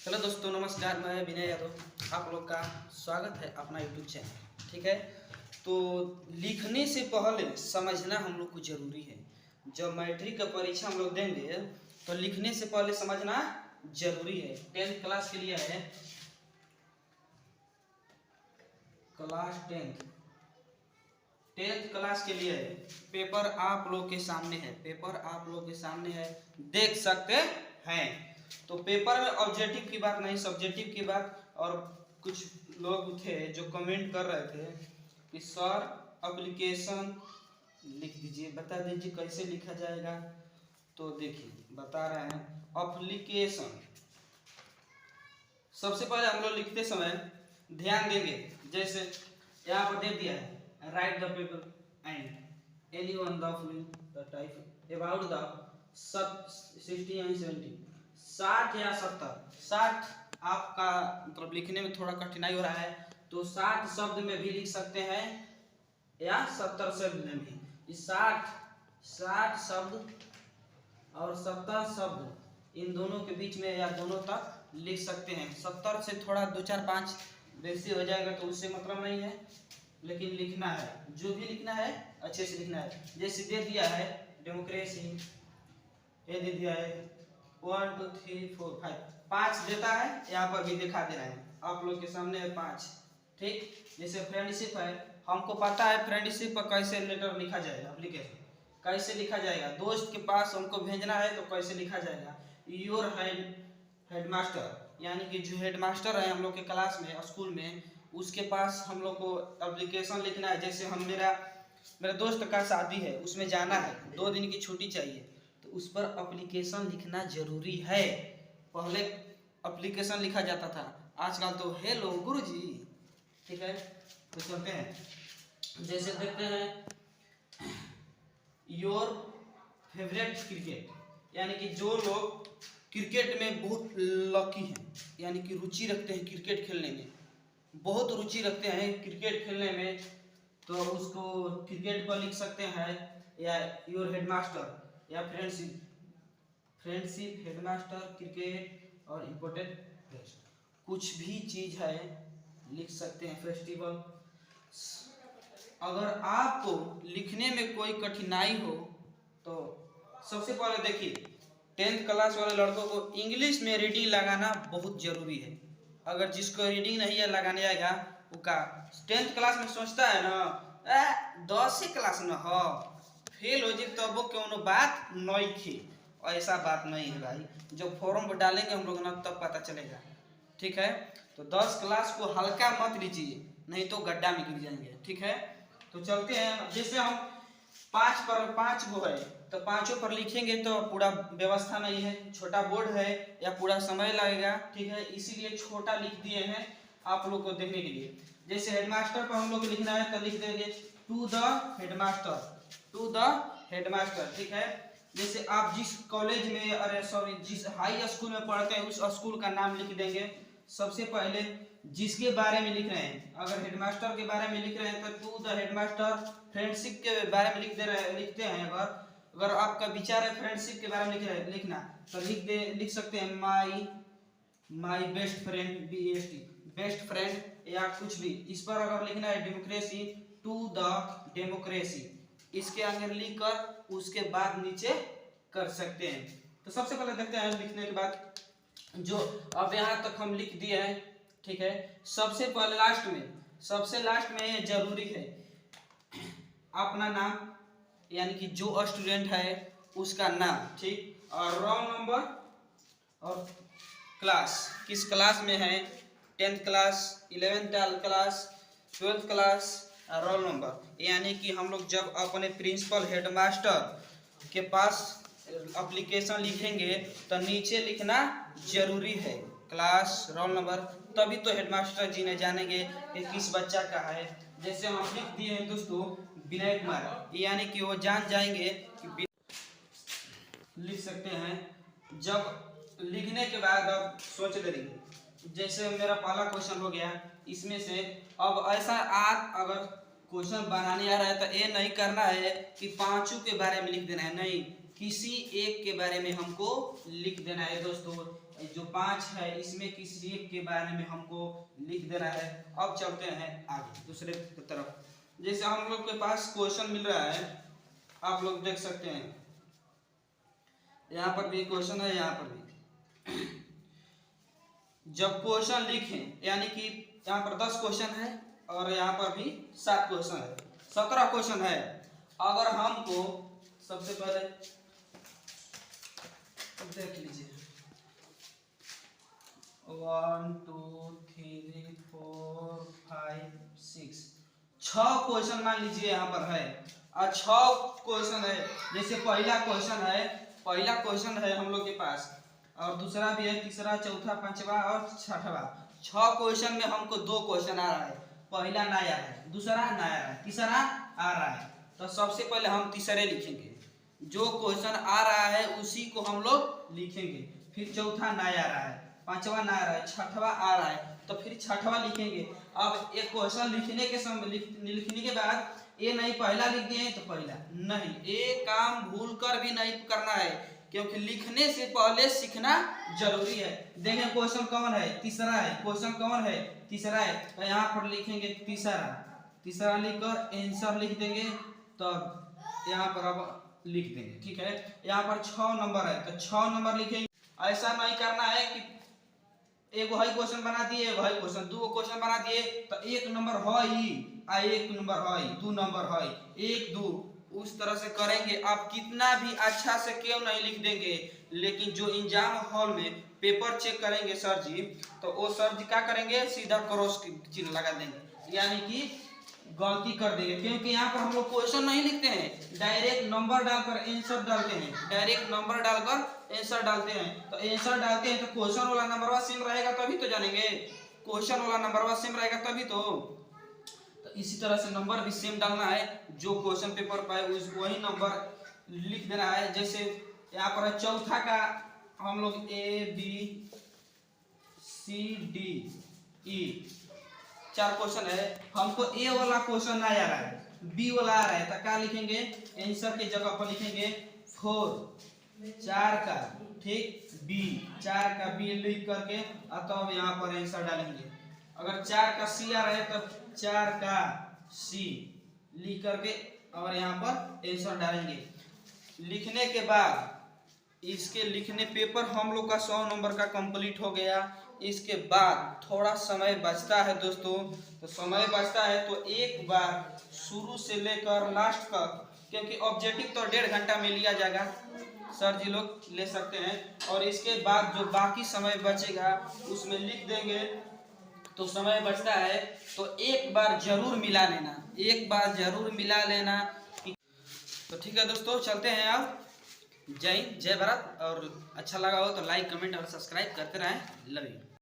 Hello दोस्तों, नमस्कार। मैं विनय यादव, आप लोग का स्वागत है अपना यूट्यूब चैनल। ठीक है, तो लिखने से पहले समझना हम लोग को जरूरी है। जब मैट्रिक का परीक्षा हम लोग देंगे तो लिखने से पहले समझना जरूरी है। 10th क्लास के लिए है, क्लास 10th क्लास के लिए है। पेपर आप लोग के सामने है, पेपर आप लोग के सामने है, देख सकते हैं। तो पेपर में ऑब्जेक्टिव की बात नहीं, सब्जेक्टिव की बात। और कुछ लोग थे जो कमेंट कर रहे थे कि सर एप्लीकेशन लिख दीजिए, बता दीजिए कैसे लिखा जाएगा। तो देखिए बता रहे हैं, एप्लीकेशन सबसे पहले हम लोग लिखते समय ध्यान देंगे। जैसे यहाँ पर दे दिया है, right the paper and any one the the type about the 60 या 70, 60 या 70। 60 आपका मतलब लिखने में थोड़ा कठिनाई हो रहा है तो 60 शब्द में भी लिख सकते हैं या 70 शब्द में भी। इस 60 शब्द और 70 शब्द इन दोनों के बीच में या दोनों तक लिख सकते हैं। 70 से थोड़ा 2 4 5 बेसी हो जाएगा तो उससे मतलब नहीं है, लेकिन लिखना है, जो भी लिखना है अच्छे से लिखना है। जैसे दे दिया है डेमोक्रेसी, ये दे दिया है 1 2 3 4 5, 5 देता है, यहाँ पर भी दिखा दे रहे हैं आप लोग के सामने है 5। ठीक, जैसे फ्रेंडशिप है, हमको पता है फ्रेंडशिप पर कैसे लेटर लिखा जाएगा, एप्लीकेशन कैसे लिखा जाएगा। दोस्त के पास हमको भेजना है तो कैसे लिखा जाएगा। योर हेडमास्टर, यानी कि जो हेडमास्टर है हम लोग के क्लास में स्कूल में, उसके पास हम लोग को एप्लीकेशन लिखना है। जैसे हम मेरे दोस्त का शादी है, उसमें जाना है, 2 दिन की छुट्टी चाहिए, तो उस पर एप्लीकेशन लिखना जरूरी है। पहले एप्लीकेशन लिखा जाता था, आजकल तो हेलो गुरुजी। ठीक है, तो चलते हैं। जैसे देखते हैं योर फेवरेट क्रिकेट, यानी कि जो लोग क्रिकेट में बहुत लकी हैं, यानी कि रुचि रखते हैं क्रिकेट खेलने में, बहुत रुचि रखते हैं क्रिकेट खेलने में, तो उसको क्रिकेट पर लिख सकते हैं। या योर हेडमास्टर या फ्रेंडशिप हेडमास्टर क्रिकेट और इम्पोर्टेंट फेस्ट, कुछ भी चीज है लिख सकते हैं। फेस्टिवल। अगर आपको लिखने में कोई कठिनाई हो तो सबसे पहले देखिए, 10th क्लास वाले लड़कों को इंग्लिश में रीडिंग लगाना बहुत जरूरी है। अगर जिसको रीडिंग नहीं है लगाने आएगा वो का 10th क्लास में सोचता है ना 10 क्लास न हो फेल हो जी, तब वो क्यों बात नहीं खे। ऐसा बात नहीं है भाई, जब फॉर्म डालेंगे हम लोग ना तब पता चलेगा। ठीक है, तो 10 क्लास को हल्का मत लीजिए, नहीं तो गड्ढा में गिर जाएंगे। ठीक है, तो चलते हैं। जैसे हम 5 पर 5 वो है तो 5 पर लिखेंगे तो पूरा व्यवस्था नहीं है, छोटा बोर्ड है या पूरा समय लगेगा। ठीक है, इसीलिए छोटा लिख दिए हैं आप लोग को देखने के लिए। जैसे हेडमास्टर पर हम लोग लिखना है तो लिख देंगे to the headmaster, to the headmaster. ठीक है, जैसे आप जिस कॉलेज में अरे सॉरी जिस हाई स्कूल में पढ़ते हैं उस स्कूल का नाम लिख देंगे। सबसे पहले जिसके बारे में लिख रहे हैं, अगर हेडमास्टर के बारे में लिख रहे हैं तो टू द हेडमास्टर। फ्रेंडशिप के बारे में लिखते हैं। अगर आपका विचार है फ्रेंडशिप के बारे में लिखना तो लिख सकते हैं my best friend, BEST best friend या कुछ भी। इस पर अगर लिखना है डेमोक्रेसी, टू द डेमोक्रेसी, इसके आगे लिख कर उसके बाद नीचे कर सकते हैं। तो सबसे पहले देखते हैं लिखने के बाद, जो अब यहाँ तक हम लिख दिए हैं। ठीक है, सबसे पहले सबसे लास्ट में ये जरूरी है अपना नाम, यानी कि जो स्टूडेंट है उसका नाम। ठीक, और रोल नंबर और क्लास, किस क्लास में है, 10th class, 11th class, 12th class, roll number. यानी कि हम लोग जब अपने प्रिंसिपल हेडमास्टर के पास एप्लीकेशन लिखेंगे तो नीचे लिखना जरूरी है क्लास, रोल नंबर, तभी तो हेडमास्टर जी ने जानेंगे कि किस बच्चा का है। जैसे हम लिख दिए हैं दोस्तों विनय कुमार, यानी कि वो जान जाएंगे कि लिख सकते हैं। जब लिखने के बाद अब सोच लेंगे, जैसे मेरा पहला क्वेश्चन हो गया, इसमें से अब ऐसा आप अगर क्वेश्चन बनाने आ रहा है तो ये नहीं करना है कि 5 के बारे में लिख देना है, नहीं, किसी एक के बारे में हमको लिख देना है दोस्तों। जो 5 है इसमें किसी एक के बारे में हमको लिख देना है। अब चलते हैं आगे दूसरे की तरफ। जैसे हम लोग के पास क्वेश्चन मिल रहा है, आप लोग देख सकते हैं, यहाँ पर भी क्वेश्चन है, यहाँ पर भी। जब क्वेश्चन लिखें, यानी कि यहाँ पर 10 क्वेश्चन है और यहाँ पर भी 7 क्वेश्चन है, 17 क्वेश्चन है। अगर हमको सबसे पहले देख लीजिए 1 2 3 4 5 6 6 क्वेश्चन मान लीजिए यहाँ पर है और 6 क्वेश्चन है। जैसे पहला क्वेश्चन है हम लोग के पास, और दूसरा भी है, तीसरा, चौथा, पांचवा और छठवा। 6 क्वेश्चन में हमको 2 क्वेश्चन आ रहा है, पहला नया है, दूसरा नया है, तीसरा आ रहा है। तो सबसे पहले हम तीसरे लिखेंगे, जो क्वेश्चन आ रहा है उसी को हम लोग लिखेंगे। फिर चौथा नया आ रहा है, पांचवा नया आ रहा है, छठवा आ रहा है तो फिर छठवा लिखेंगे। अब एक क्वेश्चन लिखने के बाद ये नहीं पहला लिख दिए तो पहला नहीं, ये काम भूल कर भी नहीं करना है, क्योंकि लिखने से पहले सीखना जरूरी है। देखें क्वेश्चन कौन है, तीसरा है। क्वेश्चन कौन है, तीसरा है, तो यहाँ पर लिखेंगे तीसरा लिखकर आंसर लिख देंगे, तब यहाँ पर अब लिख देंगे। ठीक है, यहाँ पर 6 नंबर है तो 6 नंबर लिखेंगे। ऐसा नहीं करना है कि एक वही क्वेश्चन बना दिए, वही क्वेश्चन 2 क्वेश्चन बना दिए तो 1 नंबर है ही, 1 नंबर है, 2 नंबर है, 1 2 उस तरह से करेंगे। आप कितना भी अच्छा से क्यों नहीं लिख देंगे, लेकिन जो एग्जाम हॉल में पेपर चेक करेंगे सर जी, तो वो सर जी क्या करेंगे, सीधा क्रॉस चिन्ह लगा देंगे, यानी कि गलती कर देंगे। क्योंकि यहाँ पर हम लोग क्वेश्चन नहीं लिखते हैं, डायरेक्ट नंबर डालकर आंसर डालते हैं, डायरेक्ट नंबर डालकर आंसर डालते हैं। तो आंसर डालते हैं तो क्वेश्चन वाला नंबर सेम रहेगा तभी तो जानेंगे, क्वेश्चन वाला नंबर सेम रहेगा तभी तो इसी तरह से नंबर भी सेम डालना है, जो क्वेश्चन पेपर पर है वही नंबर लिख देना है। जैसे यहाँ पर चौथा का हम लोग ABCDE 4 क्वेश्चन है, हमको ए वाला क्वेश्चन नहीं आ रहा है, बी वाला आ रहा है, तो क्या लिखेंगे, आंसर के जगह पर लिखेंगे 4 4 का, ठीक, बी 4 का बी लिख करके तब यहाँ पर आंसर डालेंगे। अगर 4 का सी आ रहा है तब 4 का सी लिख करके और यहाँ पर आंसर डालेंगे। लिखने के बाद इसके लिखने पेपर हम लोग का 100 नंबर का कंप्लीट हो गया। इसके बाद थोड़ा समय बचता है दोस्तों, तो समय बचता है तो एक बार शुरू से लेकर लास्ट तक, क्योंकि ऑब्जेक्टिव तो 1.5 घंटा में लिया जाएगा, सर जी लोग ले सकते हैं, और इसके बाद जो बाकी समय बचेगा उसमें लिख देंगे। तो समय बचता है तो एक बार जरूर मिला लेना, तो ठीक है दोस्तों, चलते हैं अब। जय हिंद, जय भारत। और अच्छा लगा हो तो लाइक, कमेंट और सब्सक्राइब करते रहें। Love you.